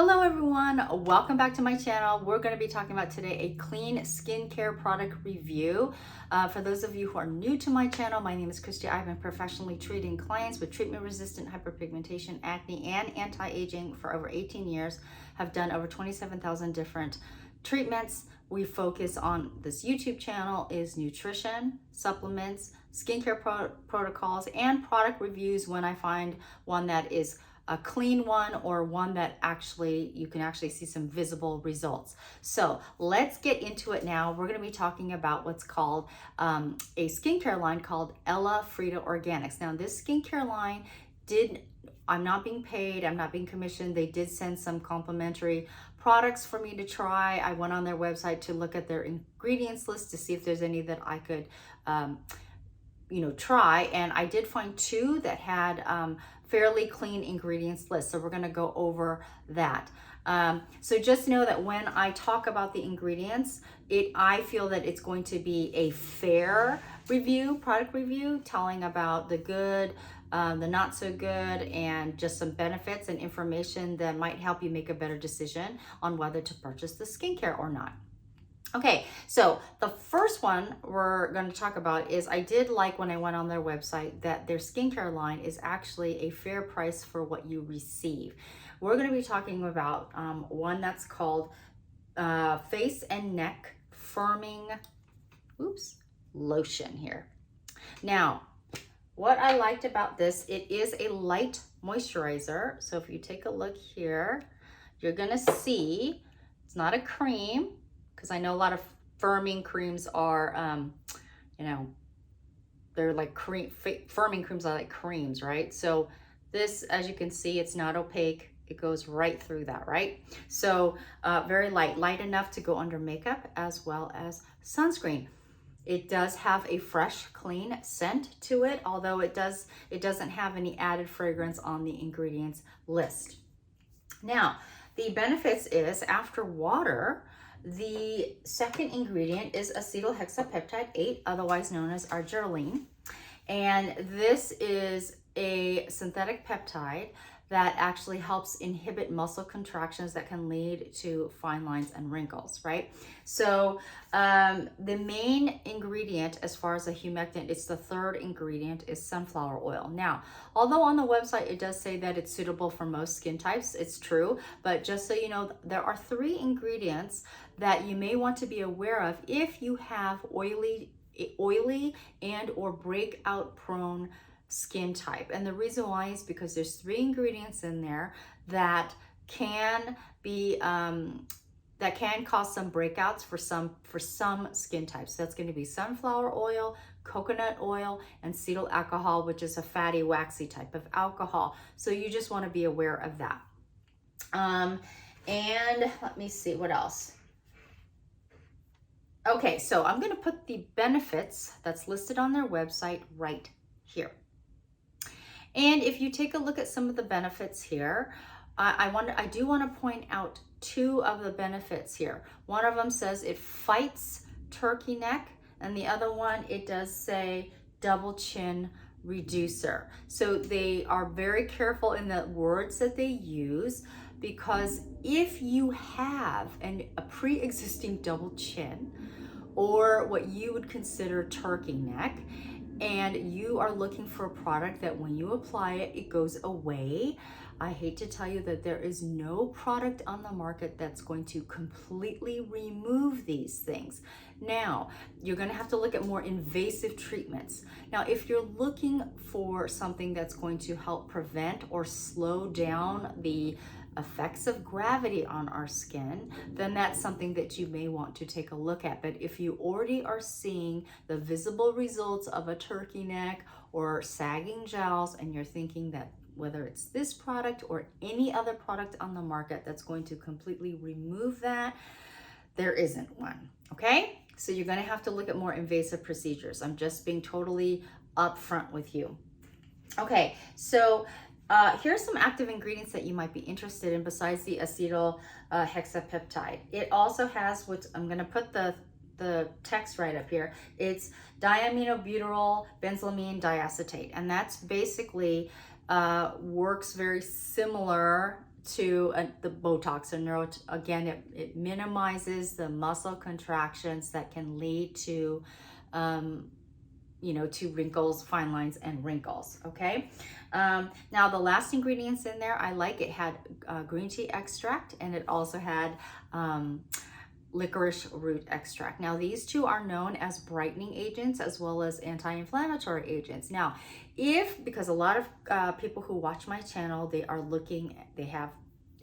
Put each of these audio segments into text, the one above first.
Hello everyone, welcome back to my channel. We're going to be talking about today a clean skincare product review. For those of you who are new to my channel, my name is Christy. I've been professionally treating clients with treatment-resistant hyperpigmentation, acne, and anti-aging for over 18 years. Have done over 27,000 different treatments. We focus on this YouTube channel is nutrition, supplements, skincare protocols, and product reviews when I find one that is a clean one or one that you can actually see some visible results. So let's get into it now. We're going to be talking about what's called a skincare line called Ella Frida Organics. Now this skincare line I'm not being paid, I'm not being commissioned. They did send some complimentary products for me to try. I went on their website to look at their ingredients list to see if there's any that I could try, and I did find two that had fairly clean ingredients list. So we're going to go over that. So just know that when I talk about the ingredients, I feel that it's going to be a fair review, product review, telling about the good, the not so good, and just some benefits and information that might help you make a better decision on whether to purchase the skincare or not. Okay, so the first one we're going to talk about is I did like when I went on their website that their skincare line is actually a fair price for what you receive. We're going to be talking about one that's called Face and Neck Firming Lotion here. Now, what I liked about this, it is a light moisturizer. So if you take a look here, you're going to see it's not a cream, because I know a lot of firming creams are, they're like firming creams are like creams, right? So this, as you can see, it's not opaque. It goes right through that, right? So very light enough to go under makeup as well as sunscreen. It does have a fresh, clean scent to it, although it doesn't have any added fragrance on the ingredients list. Now, the benefits is after water, the second ingredient is acetohexapeptide 8, otherwise known as arginine. And this is a synthetic peptide that actually helps inhibit muscle contractions that can lead to fine lines and wrinkles, right? So the main ingredient as far as a humectant, it's the third ingredient, is sunflower oil. Now, although on the website it does say that it's suitable for most skin types, it's true, but just so you know, there are 3 ingredients that you may want to be aware of if you have oily and or breakout prone skin type. And the reason why is because there's 3 ingredients in there that can be that can cause some breakouts for some skin types. So that's going to be sunflower oil, coconut oil, and cetyl alcohol, which is a fatty, waxy type of alcohol. So you just want to be aware of that. And let me see what else. Okay, so I'm going to put the benefits that's listed on their website right here. And if you take a look at some of the benefits here, I do want to point out 2 of the benefits here. One of them says it fights turkey neck, and the other one, it does say double chin reducer. So they are very careful in the words that they use, because if you have a pre-existing double chin or what you would consider turkey neck, and you are looking for a product that when you apply it, it goes away, I hate to tell you that there is no product on the market that's going to completely remove these things. Now, you're going to have to look at more invasive treatments. Now, if you're looking for something that's going to help prevent or slow down the effects of gravity on our skin, then that's something that you may want to take a look at. But if you already are seeing the visible results of a turkey neck or sagging jowls, and you're thinking that whether it's this product or any other product on the market that's going to completely remove that, there isn't one, okay? So you're going to have to look at more invasive procedures. I'm just being totally upfront with you. Okay, so here's some active ingredients that you might be interested in besides the acetyl hexapeptide. It also has, which I'm going to put the text right up here, it's diaminobutyryl benzylamine diacetate, and that's basically works very similar to the Botox and again, it minimizes the muscle contractions that can lead to to wrinkles, fine lines, and wrinkles. Okay. Now the last ingredients in there, I like it had green tea extract, and it also had licorice root extract. Now these two are known as brightening agents as well as anti-inflammatory agents. Now, because a lot of people who watch my channel, they have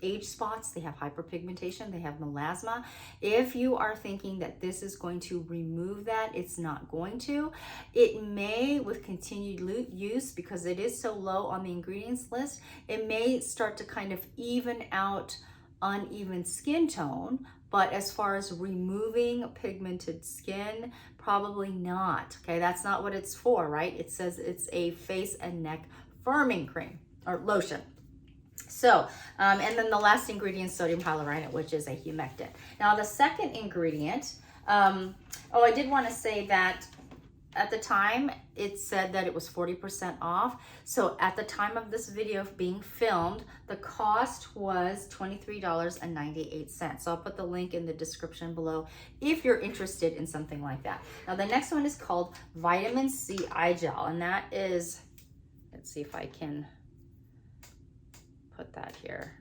age spots, they have hyperpigmentation, they have melasma. If you are thinking that this is going to remove that, it's not going to. It may, with continued use, because it is so low on the ingredients list, it may start to kind of even out uneven skin tone. But as far as removing pigmented skin, probably not. Okay, that's not what it's for, right? It says it's a face and neck firming cream or lotion. So, and then the last ingredient, sodium hyaluronate, which is a humectant. Now, the second ingredient, I did want to say that at the time, it said that it was 40% off. So at the time of this video being filmed, the cost was $23.98. So I'll put the link in the description below if you're interested in something like that. Now, the next one is called Vitamin C Eye Gel, and that is, let's see if I can put that here.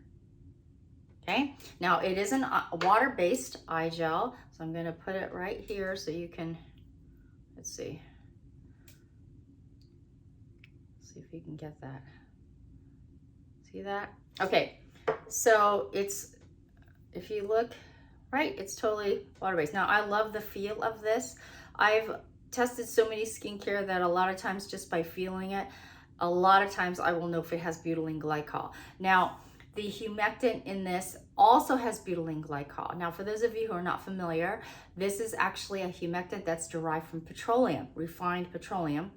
Okay, now it is a water-based eye gel, so I'm going to put it right here so you can, let's see if you can get that. See that? Okay, so it's, if you look right, it's totally water-based. Now, I love the feel of this. I've tested so many skincare that a lot of times just by feeling it, a lot of times I will know if it has butylene glycol. Now, the humectant in this also has butylene glycol. Now, for those of you who are not familiar, this is actually a humectant that's derived from petroleum, refined petroleum.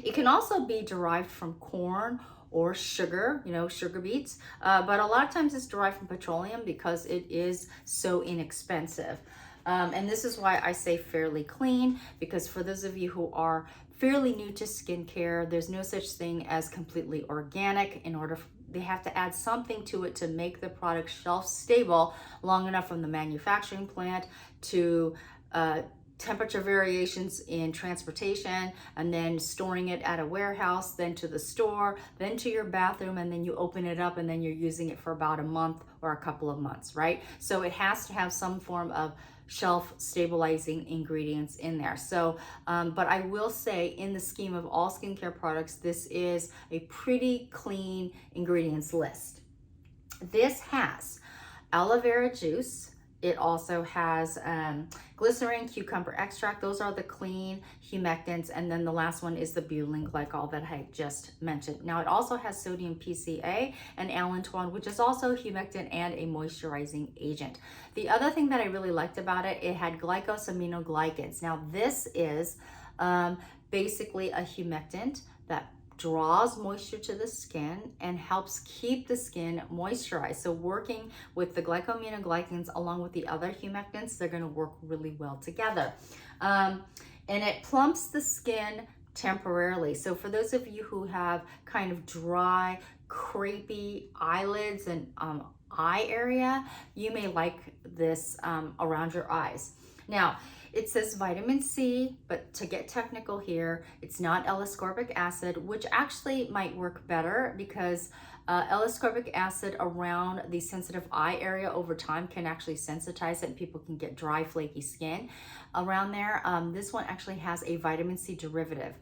It can also be derived from corn or sugar, sugar beets, but a lot of times it's derived from petroleum because it is so inexpensive. And this is why I say fairly clean, because for those of you who are fairly new to skincare, there's no such thing as completely organic. They have to add something to it to make the product shelf stable long enough from the manufacturing plant to temperature variations in transportation, and then storing it at a warehouse, then to the store, then to your bathroom, and then you open it up and then you're using it for about a month or a couple of months, right? So it has to have some form of shelf stabilizing ingredients in there. So, but I will say, in the scheme of all skincare products, this is a pretty clean ingredients list. This has aloe vera juice. It also has glycerin, cucumber extract. Those are the clean humectants. And then the last one is the butylene glycol that I just mentioned. Now, it also has sodium PCA and allantoin, which is also a humectant and a moisturizing agent. The other thing that I really liked about it, it had glycosaminoglycans. Now, this is basically a humectant that draws moisture to the skin and helps keep the skin moisturized. So working with the glycosaminoglycans along with the other humectants, they're going to work really well together. And it plumps the skin temporarily. So for those of you who have kind of dry, crepey eyelids and eye area, you may like this around your eyes. Now, it says vitamin C, but to get technical here, it's not L-ascorbic acid, which actually might work better because L-ascorbic acid around the sensitive eye area over time can actually sensitize it, and people can get dry, flaky skin around there. This one actually has a vitamin C derivative.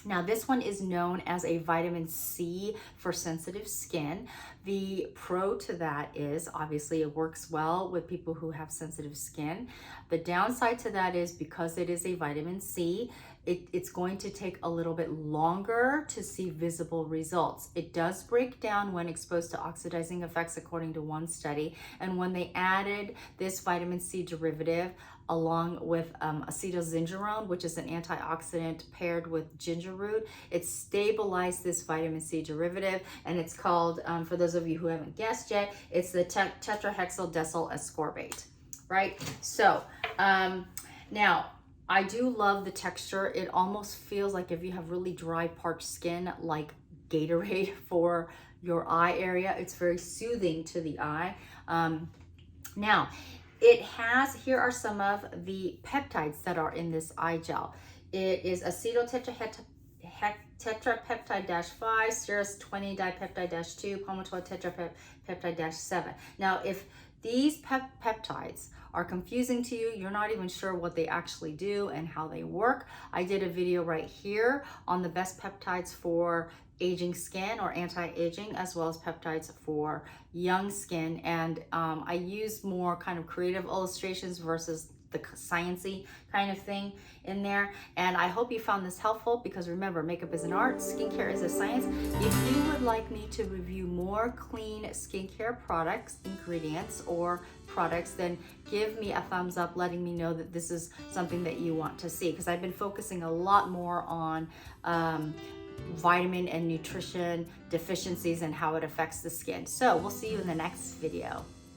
Now, this one is known as a vitamin C for sensitive skin. The pro to that is obviously it works well with people who have sensitive skin. The downside to that is because it is a vitamin C, it's going to take a little bit longer to see visible results. It does break down when exposed to oxidizing effects, according to one study. And when they added this vitamin C derivative along with acetozingerone, which is an antioxidant paired with ginger root, it stabilized this vitamin C derivative, and it's called, for those of you who haven't guessed yet, it's the tetrahexyl decyl ascorbate, right? So now, I do love the texture. It almost feels like if you have really dry, parched skin, like Gatorade for your eye area. It's very soothing to the eye. Now, it has, here are some of the peptides that are in this eye gel. It is acetyl tetrapeptide-5, serous 20-dipeptide-2, palmitoyl tetrapeptide-7. Now, if these peptides are confusing to you, you're not even sure what they actually do and how they work, I did a video right here on the best peptides for aging skin or anti-aging, as well as peptides for young skin. And I use more kind of creative illustrations versus the sciencey kind of thing in there. And I hope you found this helpful, because remember, makeup is an art, skincare is a science. If you would like me to review more clean skincare products, ingredients, or products, then give me a thumbs up letting me know that this is something that you want to see, because I've been focusing a lot more on vitamin and nutrition deficiencies and how it affects the skin. So we'll see you in the next video.